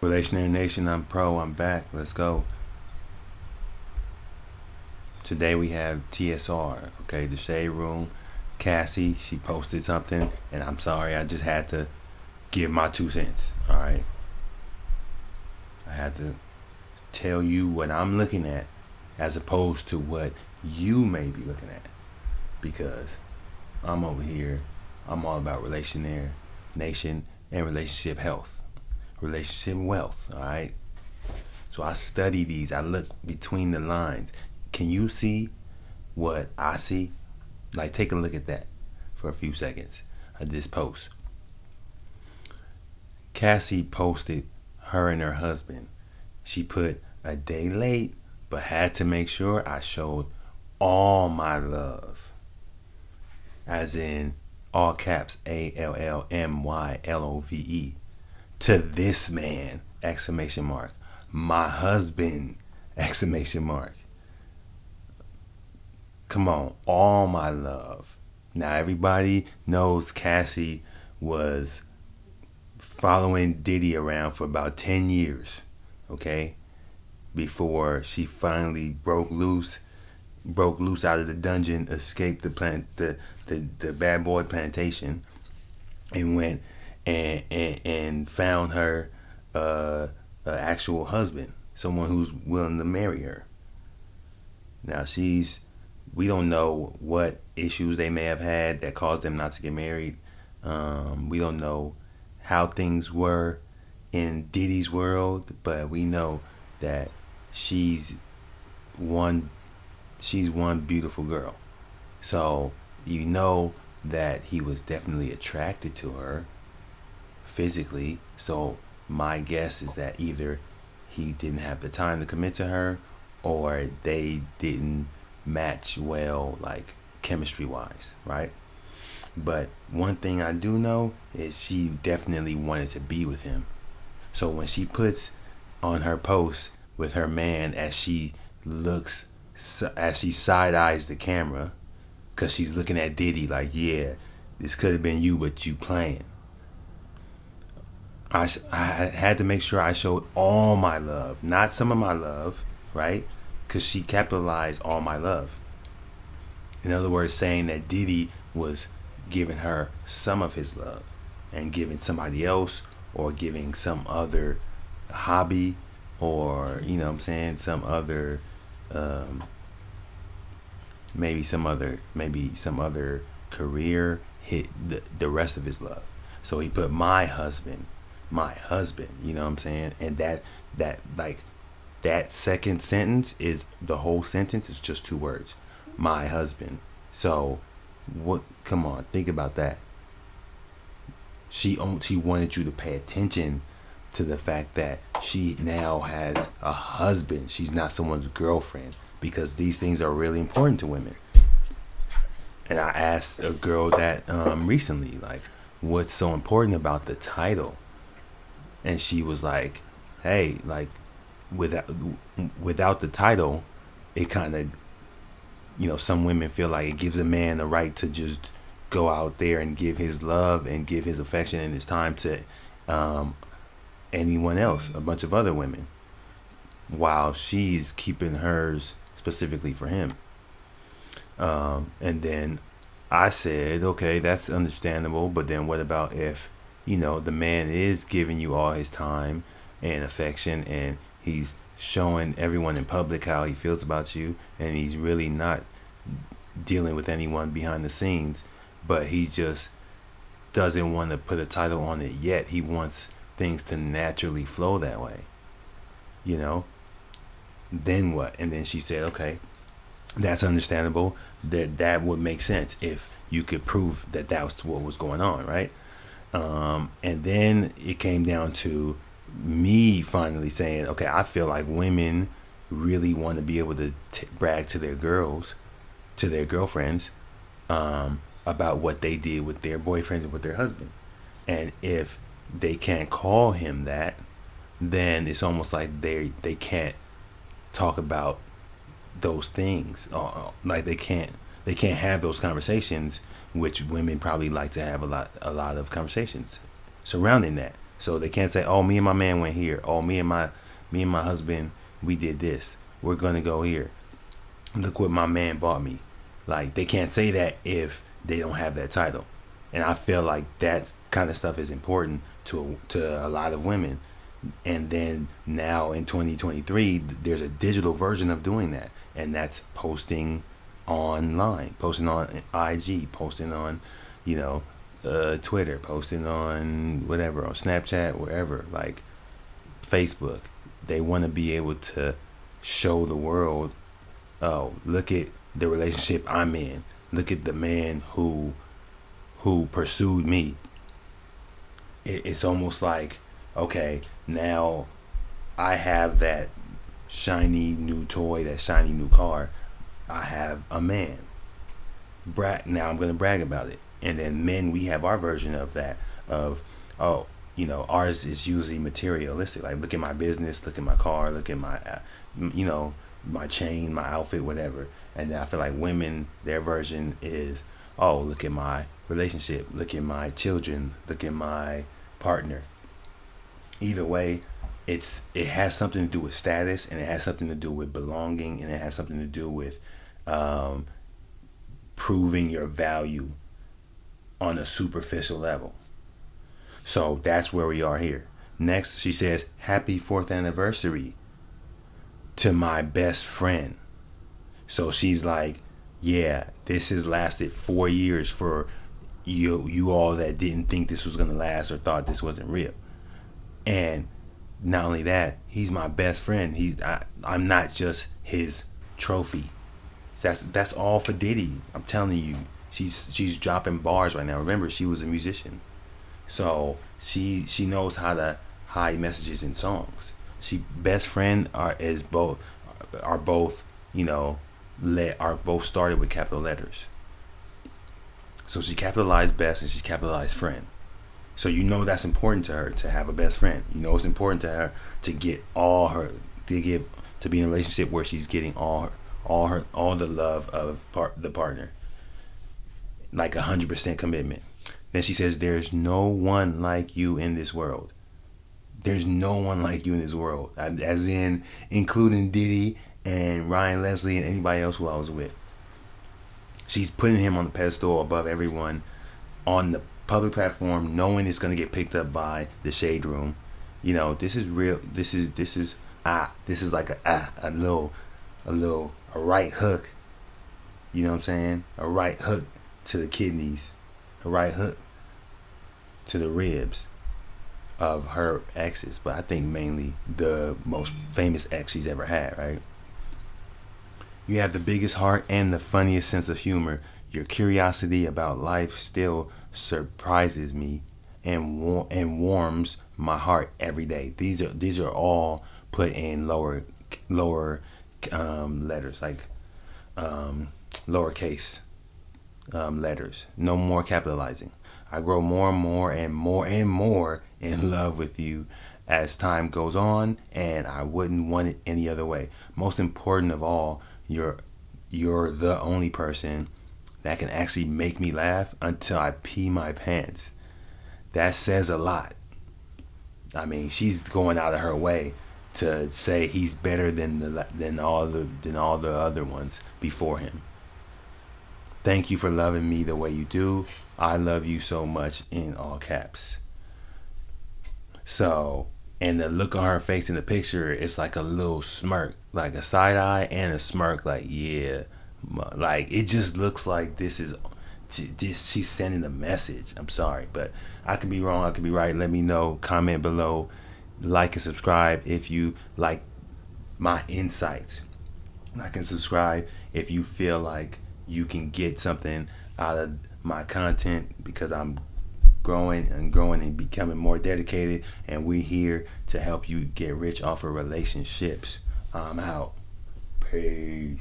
Relationary Nation, I'm Pro, I'm back. Let's go. Today we have TSR, okay, the Shade Room. Cassie, she posted something, and I'm sorry, I just had to give my 2 cents, alright? I had to tell you what I'm looking at as opposed to what you may be looking at. Because I'm over here, I'm all about Relationary Nation and relationship health, relationship wealth, alright? So I study these. I look between the lines. Can you see what I see? Like, take a look at that for a few seconds. This post. Cassie posted her and her husband. She put a day late, but had to make sure I showed all my love. As in all caps, ALLMYLOVE. To this man, exclamation mark. My husband, exclamation mark. Come on, all my love. Now everybody knows Cassie was following Diddy around for about 10 years, okay? Before she finally broke loose out of the dungeon, escaped the bad boy plantation, and went and found her an actual husband, someone who's willing to marry her. Now we don't know what issues they may have had that caused them not to get married. We don't know how things were in Diddy's world, but we know that she's one beautiful girl. So you know that he was definitely attracted to her physically. So my guess is that either he didn't have the time to commit to her, or they didn't match well, like chemistry wise, right? But one thing I do know is she definitely wanted to be with him. So when she puts on her post with her man, as she side eyes the camera, because she's looking at Diddy like, yeah, this could have been you, but you playing. I had to make sure I showed all my love, not some of my love, right? Because she capitalized all my love. In other words, saying that Diddy was giving her some of his love and giving somebody else, or giving some other hobby, or, you know what I'm saying, some other, maybe some other career hit the rest of his love. So he put my husband, you know what I'm saying? And that second sentence is the whole sentence is just 2 words. My husband. So what, come on, think about that. She wanted you to pay attention to the fact that she now has a husband. She's not someone's girlfriend, because these things are really important to women. And I asked a girl that recently, like, what's so important about the title? And she was like, hey, like, without the title, it kind of, some women feel like it gives a man the right to just go out there and give his love and give his affection and his time to anyone else, a bunch of other women, while she's keeping hers specifically for him. And then I said, okay, that's understandable, but then what about if, the man is giving you all his time and affection, and he's showing everyone in public how he feels about you, and he's really not dealing with anyone behind the scenes, but he just doesn't want to put a title on it yet. He wants things to naturally flow that way, then what? And then she said, okay, that's understandable. That would make sense if you could prove that was what was going on, right? And then it came down to me finally saying, okay, I feel like women really want to be able to brag to their girlfriends, about what they did with their boyfriends and with their husband. And if they can't call him that, then it's almost like they can't talk about those things. Like they can't have those conversations, which women probably like to have a lot of conversations surrounding that. So they can't say, "Oh, me and my man went here. Oh, me and my husband, we did this. We're gonna go here. Look what my man bought me." Like they can't say that if they don't have that title. And I feel like that kind of stuff is important to a lot of women. And then now in 2023, there's a digital version of doing that, and that's posting online, posting on IG, posting on, you know, Twitter, posting on whatever, on Snapchat, wherever, like Facebook. They want to be able to show the world, oh, look at the relationship I'm in. Look at the man who pursued me. It's almost like, okay, now I have that shiny new toy, that shiny new car. I have a man. Now I'm gonna brag about it. And then men, we have our version of that. Of, oh, ours is usually materialistic. Like, look at my business, look at my car, look at my, my chain, my outfit, whatever. And then I feel like women, their version is, oh, look at my relationship, look at my children, look at my partner. Either way, it has something to do with status, and it has something to do with belonging, and it has something to do with proving your value on a superficial level. So that's where we are here. Next, she says, "Happy 4th anniversary to my best friend." So she's like, yeah, this has lasted 4 years for you all that didn't think this was gonna last or thought this wasn't real. And not only that, he's my best friend. I'm not just his trophy. That's all for Diddy. I'm telling you, she's dropping bars right now. Remember, she was a musician, so she knows how to hide messages in songs. She best friend are both are both started with capital letters. So she capitalized best and she capitalized friend. So that's important to her to have a best friend. It's important to her to get to be in a relationship where she's getting all the love of the partner, like 100% commitment. Then she says, "There's no one like you in this world." There's no one like you in this world, as in including Diddy and Ryan Leslie and anybody else who I was with. She's putting him on the pedestal above everyone on the public platform, knowing it's gonna get picked up by the Shade Room. This is real. This is like a right hook. You know what I'm saying? A right hook to the kidneys, a right hook to the ribs of her exes, but I think mainly the most famous ex she's ever had, right? "You have the biggest heart and the funniest sense of humor. Your curiosity about life still surprises me and warms my heart every day." These are all put in lower letters, like lowercase letters. No more capitalizing. "I grow more and more and more and more in love with you as time goes on, and I wouldn't want it any other way. Most important of all, you're the only person that can actually make me laugh until I pee my pants." That says a lot. I mean, she's going out of her way to say he's better than all the other ones before him. "Thank you for loving me the way you do. I love you so much," in all caps. So, and the look on her face in the picture, it's like a little smirk, like a side eye and a smirk, like, yeah, like it just looks like she's sending a message. I'm sorry, but I could be wrong, I could be right. Let me know. Comment below, like and subscribe if you like my insights. Like and subscribe if you feel like you can get something out of my content, because I'm growing and becoming more dedicated, and we here to help you get rich off of relationships. I'm out. Peace.